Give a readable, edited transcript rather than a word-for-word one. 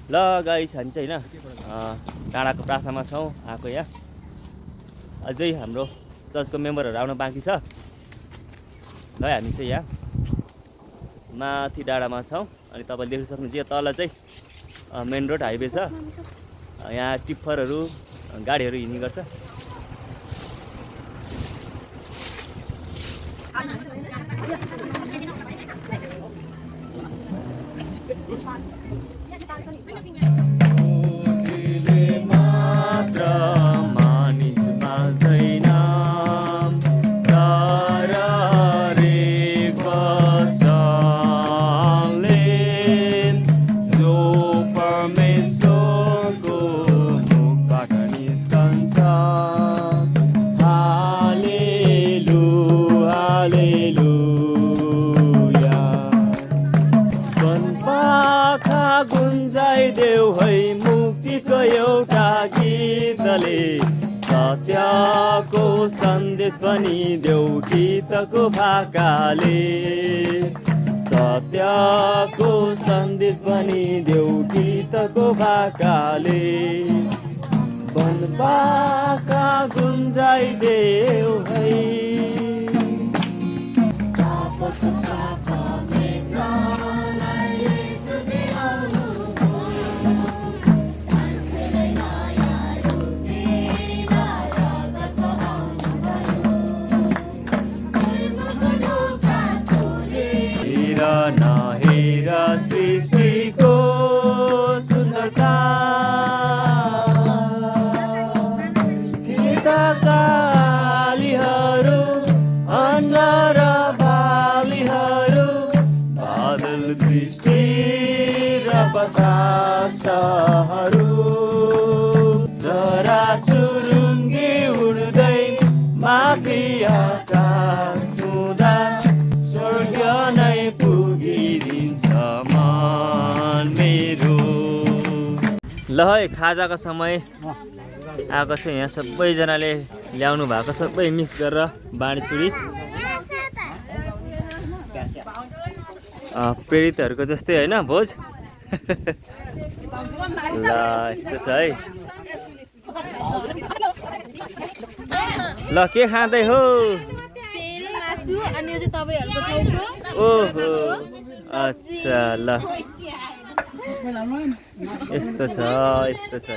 ल गाइस हामी चाहिँ होइन डाँडाको प्रार्थनामा छौँ आएको यहाँ। अझै हाम्रो चर्चको मेम्बरहरू आउन बाँकी छ। ल हामी चाहिँ यहाँ माथि डाँडामा छौँ। अनि तपाईँले देख्न सक्नुहुन्छ यो तल चाहिँ मेन रोड हाइवे छ। यहाँ टिप्परहरू गाडीहरू हिँड्ने गर्छ। गुन्जाइदेऊ है मुक्तिको एउटा गीतले, सत्यको सन्देश पनि देऊ गीतको भाकाले। सत्यको सन्देश पनि देऊ गीतको भाकाले। वनपाखा गुन्जाइदेऊ है। नहेर सृष्टिको सुन्दरता, कालीहरू अन्ना र बालीहरू, बादल दृष्टि र बतासहरू, जरा चुरुङ्गी उड्दै माथि आकाश छुँदा स्वर्ग नै पुगिदिन्छ मन मेरो। ल है खाजाको समय आएको छ। यहाँ सबैजनाले ल्याउनु भएको सबै मिक्स गरेर बाँडचुडी प्रेरितहरूको जस्तै होइन भोज। ल यस्तो छ है। ल के खाँदै हो? ओहो अच्छा ल यस्तो छ यस्तो छ।